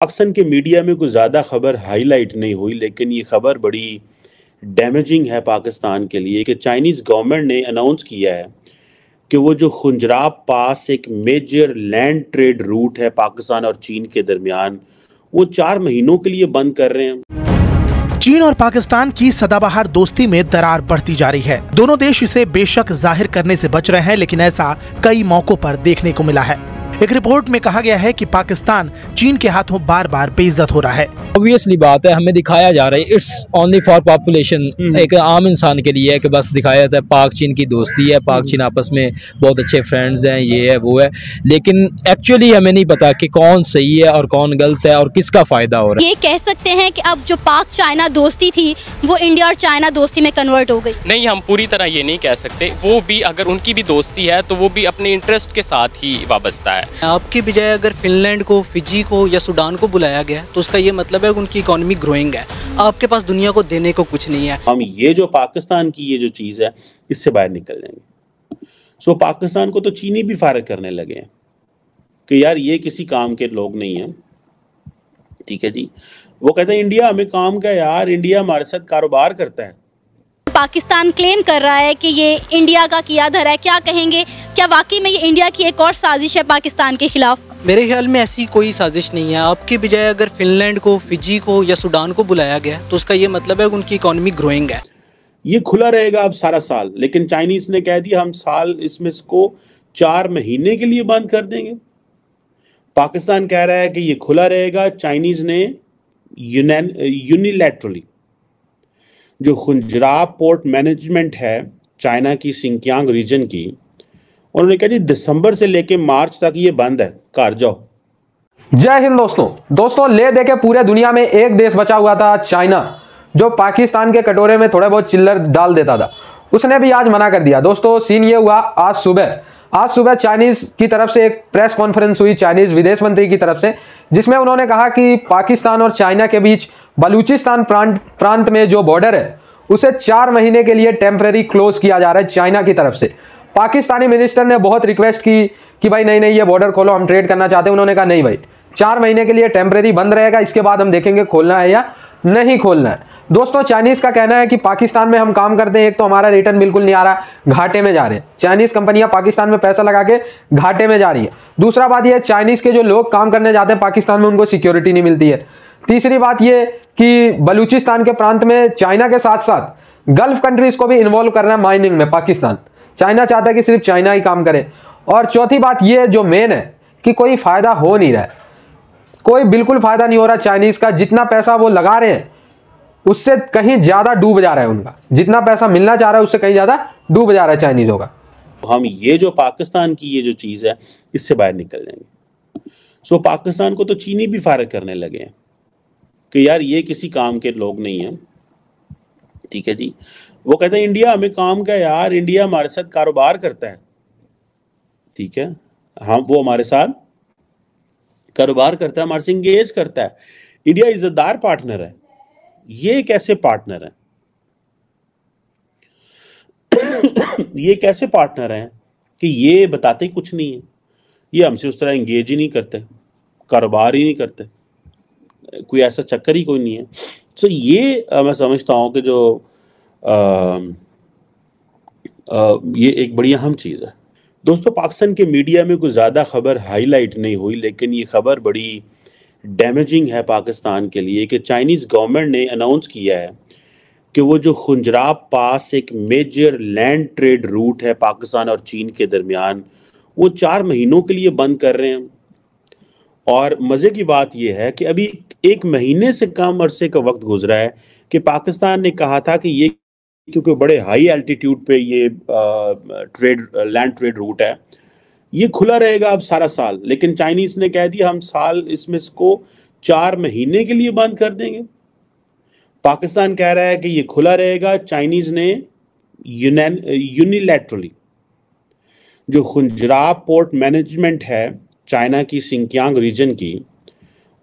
पाकिस्तान के मीडिया में कुछ ज़्यादा खबर हाईलाइट नहीं हुई, लेकिन ये खबर बड़ी डैमेजिंग है पाकिस्तान के लिए कि चाइनीज़ गवर्नमेंट ने अनाउंस किया है कि वो जो खुंजराब पास एक मेजर लैंड ट्रेड रूट है पाकिस्तान और चीन के दरमियान, वो 4 महीनों के लिए बंद कर रहे हैं। चीन और पाकिस्तान की सदाबहार दोस्ती में दरार बढ़ती जा रही है। दोनों देश इसे बेशक जाहिर करने से बच रहे हैं, लेकिन ऐसा कई मौकों पर देखने को मिला है। एक रिपोर्ट में कहा गया है कि पाकिस्तान चीन के हाथों बार बार बेइज्जत हो रहा है। ऑब्वियसली बात है, हमें दिखाया जा रहा है, इट्स ओनली फॉर पॉपुलेशन, एक आम इंसान के लिए है कि बस दिखाया जाता है पाक चीन की दोस्ती है, पाक चीन आपस में बहुत अच्छे फ्रेंड्स हैं, ये है वो है, लेकिन एक्चुअली हमें नहीं पता कि कौन सही है और कौन गलत है और किसका फायदा हो रहा है। ये कह सकते हैं कि अब जो पाक चाइना दोस्ती थी वो इंडिया और चाइना दोस्ती में कन्वर्ट हो गई। नहीं, हम पूरी तरह ये नहीं कह सकते। वो भी अगर उनकी भी दोस्ती है तो वो भी अपने इंटरेस्ट के साथ ही वाबस्ता है। आपकी बजाय अगर फिनलैंड को, फिजी को या सूडान को बुलाया गया तो उसका ये मतलब है कि उनकी इकोनॉमी ग्रोइंग है। आपके पास दुनिया को देने को कुछ नहीं है। हम ये जो पाकिस्तान की ये जो चीज़ है इससे बाहर निकल जाएंगे। सो पाकिस्तान को तो चीनी भी फारग करने लगे हैं कि यार ये किसी काम के लोग नहीं हैं। ठीक है जी, वो कहते हैं इंडिया हमें काम का, यार इंडिया हमारे साथ कारोबार करता है। पाकिस्तान क्लेम कर रहा है कि ये इंडिया का किया धरा है। क्या कहेंगे, क्या वाकई में ये इंडिया की एक और साजिश है पाकिस्तान के खिलाफ? मेरे ख्याल में ऐसी कोई साजिश नहीं है। आपकी बजाय अगर फिनलैंड को, फिजी को या सूडान को बुलाया गया तो उसका ये मतलब है कि उनकी इकोनॉमी ग्रोइंग है। ये खुला रहेगा अब सारा साल, लेकिन चाइनीज ने कह दिया हम साल इसमें इसको 4 महीने के लिए बंद कर देंगे। पाकिस्तान कह रहा है कि ये खुला रहेगा। चाइनीज ने यूनिलैटरली जो खुंजराब पोर्ट मैनेजमेंट है चाइना की सिंकियांग रीजन की, उन्होंने कहा जी दिसंबर से लेके मार्च तक ये बंद है, घर जाओ। जय हिंद दोस्तों ले देके पूरे दुनिया में एक देश बचा हुआ था, चाइना, जो पाकिस्तान के कटोरे में थोड़ा बहुत चिल्लर डाल देता था। उसने भी आज मना कर दिया। दोस्तों सीन ये हुआ, आज सुबह चाइनीज की तरफ से एक प्रेस कॉन्फ्रेंस हुई, चाइनीज विदेश मंत्री की तरफ से, जिसमें उन्होंने कहा कि पाकिस्तान और चाइना के बीच बलूचिस्तान प्रांत में जो बॉर्डर है उसे 4 महीने के लिए टेम्परेरी क्लोज किया जा रहा है चाइना की तरफ से। पाकिस्तानी मिनिस्टर ने बहुत रिक्वेस्ट की कि भाई नहीं ये बॉर्डर खोलो, हम ट्रेड करना चाहते हैं। उन्होंने कहा नहीं भाई, 4 महीने के लिए टेम्परेरी बंद रहेगा, इसके बाद हम देखेंगे खोलना है या नहीं खोलना है। दोस्तों चाइनीज का कहना है कि पाकिस्तान में हम काम करते हैं, एक तो हमारा रिटर्न बिल्कुल नहीं आ रहा, घाटे में जा रहे हैं। चाइनीज कंपनियां पाकिस्तान में पैसा लगा के घाटे में जा रही है। दूसरा बात यह, चाइनीज के जो लोग काम करने जाते हैं पाकिस्तान में उनको सिक्योरिटी नहीं मिलती है। तीसरी बात यह कि बलूचिस्तान के प्रांत में चाइना के साथ साथ गल्फ कंट्रीज को भी इन्वॉल्व करना है माइनिंग में। पाकिस्तान, चाइना चाहता है कि सिर्फ चाइना ही काम करे। और चौथी बात यह जो मेन है कि कोई फायदा हो नहीं रहा है, कोई बिल्कुल फायदा नहीं हो रहा चाइनीज का। जितना पैसा वो लगा रहे हैं उससे कहीं ज्यादा डूब जा रहा है उनका, जितना पैसा मिलना चाह रहा है उससे कहीं ज्यादा डूब जा रहा है चाइनीजों का। हम ये जो पाकिस्तान की ये जो चीज़ है इससे बाहर निकल जाएंगे। सो पाकिस्तान को तो चीनी भी फारग करने लगे हैं कि यार ये किसी काम के लोग नहीं हैं। ठीक है जी, वो कहते हैं इंडिया हमें काम का, यार इंडिया हमारे साथ कारोबार करता है। ठीक है, हम वो हमारे साथ कारोबार करता है, हमारे से इंगेज करता है। इंडिया इज्जतदार पार्टनर है। ये कैसे पार्टनर है? ये कैसे पार्टनर हैं कि ये बताते ही कुछ नहीं है, ये हमसे उस तरह इंगेज ही नहीं करते, कारोबार ही नहीं करते, कोई ऐसा चक्कर ही कोई नहीं है। तो ये मैं समझता हूँ कि जो ये एक बड़ी अहम चीज़ है। दोस्तों पाकिस्तान के मीडिया में कुछ ज़्यादा खबर हाईलाइट नहीं हुई, लेकिन ये खबर बड़ी डैमेजिंग है पाकिस्तान के लिए कि चाइनीज़ गवर्नमेंट ने अनाउंस किया है कि वो जो खुंजराब पास एक मेजर लैंड ट्रेड रूट है पाकिस्तान और चीन के दरमियान, वो 4 महीनों के लिए बंद कर रहे हैं। और मज़े की बात यह है कि अभी 1 महीने से कम अरसे का वक्त गुजरा है कि पाकिस्तान ने कहा था कि ये क्योंकि बड़े हाई एल्टीट्यूड पे ये लैंड ट्रेड रूट है, ये खुला रहेगा अब सारा साल, लेकिन चाइनीज ने कह दिया हम साल इसमें इसको 4 महीने के लिए बंद कर देंगे। पाकिस्तान कह रहा है कि ये खुला रहेगा। चाइनीज ने यूनिलैटरली जो खुंजराब पोर्ट मैनेजमेंट है चाइना की सिंकियांग रीजन की,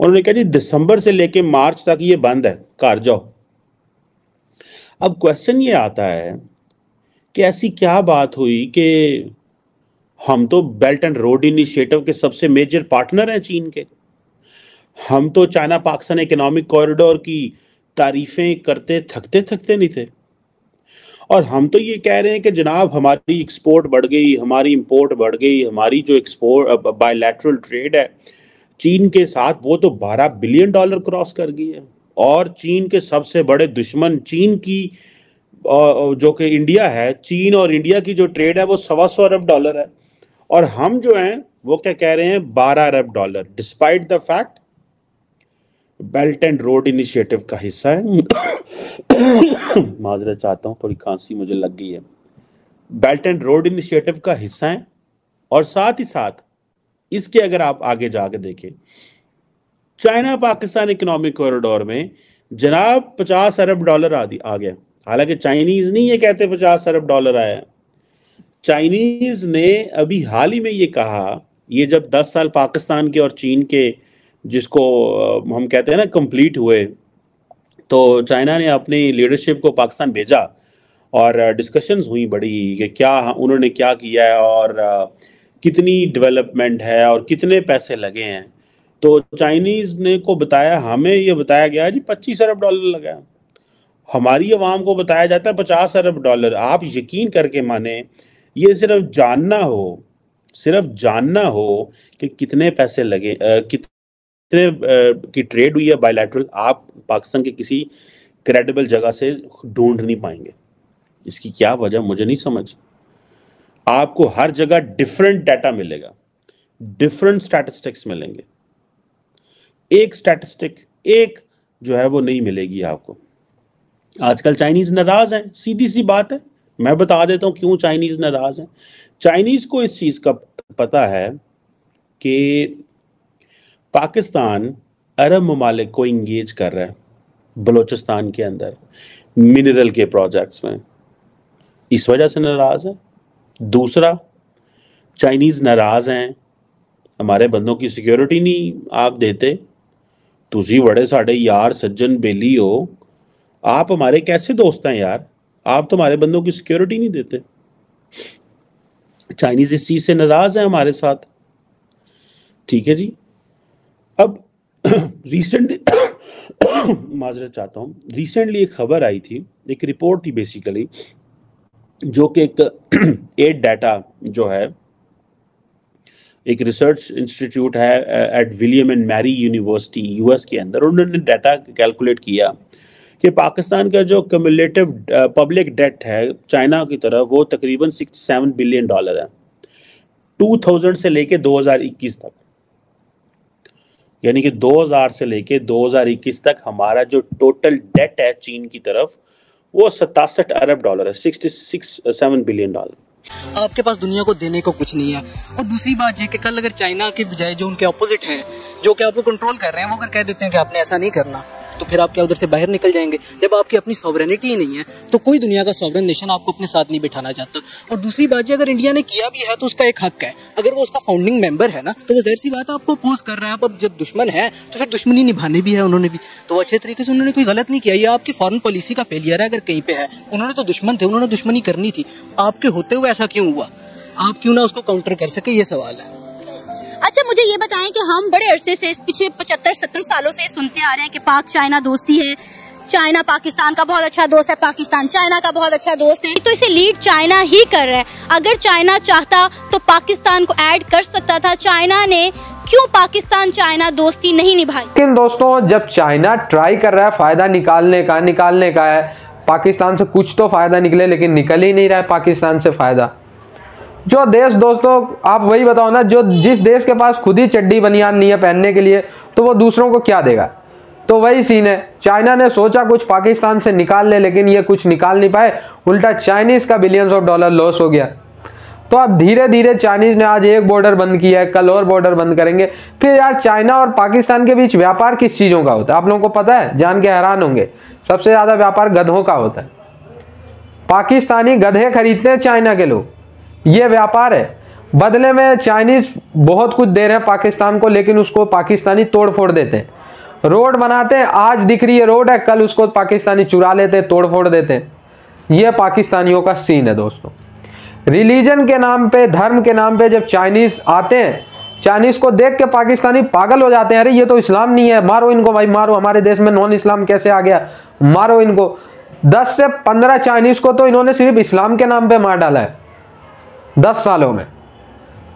उन्होंने कहा जी दिसंबर से लेके मार्च तक ये बंद है, घर जाओ। अब क्वेश्चन ये आता है कि ऐसी क्या बात हुई कि हम तो बेल्ट एंड रोड इनिशिएटिव के सबसे मेजर पार्टनर हैं चीन के, हम तो चाइना पाकिस्तान इकोनॉमिक कॉरिडोर की तारीफें करते थकते नहीं थे। और हम तो ये कह रहे हैं कि जनाब हमारी एक्सपोर्ट बढ़ गई, हमारी इंपोर्ट बढ़ गई, हमारी जो एक्सपोर्ट बायलैटरल ट्रेड है चीन के साथ वो तो $12 बिलियन क्रॉस कर गई है। और चीन के सबसे बड़े दुश्मन चीन की जो कि इंडिया है, चीन और इंडिया की जो ट्रेड है वो $125 अरब है। और हम जो हैं वो क्या कह रहे हैं, $12 अरब, despite the fact belt and road initiative का हिस्सा है। माजरत चाहता हूँ, थोड़ी खांसी मुझे लग गई है। बेल्ट एंड रोड इनिशिएटिव का हिस्सा है। और साथ ही साथ इसके अगर आप आगे जाके देखें, चाइना पाकिस्तान इकोनॉमिक कॉरिडोर में जनाब $50 अरब आ गया। हालांकि चाइनीज नहीं ये कहते $50 अरब आया, चाइनीज ने अभी हाल ही में ये कहा, ये जब 10 साल पाकिस्तान के और चीन के जिसको हम कहते हैं ना कंप्लीट हुए, तो चाइना ने अपनी लीडरशिप को पाकिस्तान भेजा और डिस्कशंस हुई बड़ी कि क्या उन्होंने क्या किया है और कितनी डेवलपमेंट है और कितने पैसे लगे हैं। तो चाइनीज़ ने को बताया, हमें ये बताया गया जी $25 अरब लगा, हमारी अवाम को बताया जाता है $50 अरब। आप यकीन करके माने, ये सिर्फ जानना हो कि कितने पैसे लगे, कितने की ट्रेड हुई है बायलैटरल, आप पाकिस्तान के किसी क्रेडिबल जगह से ढूंढ नहीं पाएंगे। इसकी क्या वजह मुझे नहीं समझ। आपको हर जगह डिफरेंट डाटा मिलेगा, डिफरेंट स्टैटिस्टिक्स मिलेंगे, एक स्टैटिस्टिक एक जो है वो नहीं मिलेगी आपको। आजकल चाइनीज नाराज हैं, सीधी सी बात है, मैं बता देता हूं क्यों चाइनीज नाराज हैं। चाइनीज को इस चीज का पता है कि पाकिस्तान अरब ममालिक को इंगेज कर रहा है बलूचिस्तान के अंदर मिनरल के प्रोजेक्ट्स में, इस वजह से नाराज है। दूसरा, चाइनीज नाराज हैं, हमारे बंदों की सिक्योरिटी नहीं आप देते, तुसी बड़े साढ़े यार सज्जन बेली हो, आप हमारे कैसे दोस्त हैं यार, आप तो हमारे बंदों की सिक्योरिटी नहीं देते। चाइनीज इस चीज से नाराज है हमारे साथ, ठीक है जी। अब रिसेंटली माजरत चाहता हूँ, रिसेंटली एक खबर आई थी, एक रिपोर्ट थी बेसिकली, जो कि एक एड डाटा जो है, एक रिसर्च इंस्टीट्यूट है at William and Mary university US के अंदर, उन्होंने डाटा कैलकुलेट किया कि पाकिस्तान का जो क्यूमुलेटिव पब्लिक डेट है चाइना की तरफ वो तकरीबन $67 बिलियन है 2000 से लेके 2021 तक। यानी कि 2000 से लेके 2021 तक हमारा जो टोटल डेट है चीन की तरफ वो $67 अरब है, $67 बिलियन। आपके पास दुनिया को देने को कुछ नहीं है। और दूसरी बात ये कि कल अगर चाइना के बजाय जो उनके ऑपोजिट हैं, जो कि आपको कंट्रोल कर रहे हैं, वो अगर कह देते हैं कि आपने ऐसा नहीं करना, तो फिर आप क्या उधर से बाहर निकल जाएंगे। जब आपकी अपनी सॉवरेनिटी ही नहीं है तो कोई दुनिया का सॉवरेन नेशन आपको अपने साथ नहीं बिठाना चाहता। और दूसरी बात, अगर इंडिया ने किया भी है तो उसका एक हक है, अगर वो उसका फाउंडिंग मेंबर है ना, तो वो जाहिर सी बात है आपको अपोज कर रहा है। अब जब दुश्मन है तो फिर दुश्मनी निभानी भी है उन्होंने भी, तो अच्छे तरीके से उन्होंने कोई गलत नहीं किया। ये आपकी फॉरेन पॉलिसी का फेलियर है अगर कहीं पे है। उन्होंने तो दुश्मन थे, उन्होंने दुश्मनी करनी थी, आपके होते हुए ऐसा क्यों हुआ, आप क्यों ना उसको काउंटर कर सके, ये सवाल है। अच्छा, मुझे ये बताएं कि हम बड़े अरसे से पिछले 75-70 सालों से सुनते आ रहे हैं कि पाक चाइना दोस्ती है, चाइना पाकिस्तान का बहुत अच्छा दोस्त है, पाकिस्तान चाइना का बहुत अच्छा दोस्त है, तो इसे लीड चाइना ही कर रहा है। अगर चाइना चाहता तो पाकिस्तान को ऐड कर सकता था, चाइना ने क्यों पाकिस्तान चाइना दोस्ती नहीं निभाई? लेकिन दोस्तों, जब चाइना ट्राई कर रहा है फायदा निकालने का है, पाकिस्तान से कुछ तो फायदा निकले, लेकिन निकल ही नहीं रहा है पाकिस्तान से फायदा। जो देश, दोस्तों आप वही बताओ ना, जो जिस देश के पास खुद ही चड्डी बनियान नहीं है पहनने के लिए, तो वो दूसरों को क्या देगा। तो वही सीन है, चाइना ने सोचा कुछ पाकिस्तान से निकाल ले, लेकिन ये कुछ निकाल नहीं पाए, उल्टा चाइनीज का बिलियंस ऑफ डॉलर लॉस हो गया। तो अब धीरे धीरे चाइनीज ने आज एक बॉर्डर बंद किया है, कल और बॉर्डर बंद करेंगे। फिर यार चाइना और पाकिस्तान के बीच व्यापार किस चीजों का होता है आप लोगों को पता है? जान के हैरान होंगे, सबसे ज्यादा व्यापार गधों का होता है। पाकिस्तानी गधे खरीदते हैं चाइना के लोग, ये व्यापार है। बदले में चाइनीज बहुत कुछ दे रहे हैं पाकिस्तान को, लेकिन उसको पाकिस्तानी तोड़ फोड़ देते हैं। रोड बनाते हैं, आज दिख रही है रोड है, कल उसको पाकिस्तानी चुरा लेते हैं, तोड़ फोड़ देते हैं। ये पाकिस्तानियों का सीन है दोस्तों। रिलीजन के नाम पे, धर्म के नाम पे जब चाइनीज आते हैं चाइनीज को देख के पाकिस्तानी पागल हो जाते हैं, अरे ये तो इस्लाम नहीं है, मारो इनको भाई मारो, हमारे देश में नॉन इस्लाम कैसे आ गया, मारो इनको। 10 से 15 चाइनीज को तो इन्होंने सिर्फ इस्लाम के नाम पे मार डाला है 10 सालों में।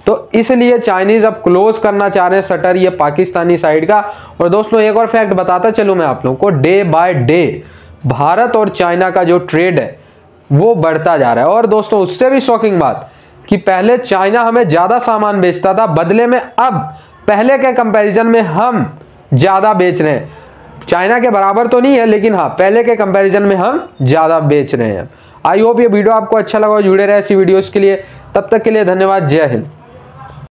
तो इसलिए चाइनीज अब क्लोज करना चाह रहे हैं शटर ये पाकिस्तानी साइड का। और दोस्तों एक और फैक्ट बताता चलूं मैं आप लोगों को, डे बाय डे भारत और चाइना का जो ट्रेड है वो बढ़ता जा रहा है। और दोस्तों उससे भी शॉकिंग बात कि पहले चाइना हमें ज्यादा सामान बेचता था, बदले में अब पहले के कंपैरिजन में हम ज्यादा बेच रहे हैं। चाइना के बराबर तो नहीं है, लेकिन हाँ पहले के कंपैरिजन में हम ज्यादा बेच रहे हैं। आई होप ये वीडियो आपको अच्छा लगा, जुड़े रहे ऐसी वीडियोस के लिए। तब तक के लिए धन्यवाद। जय हिंद।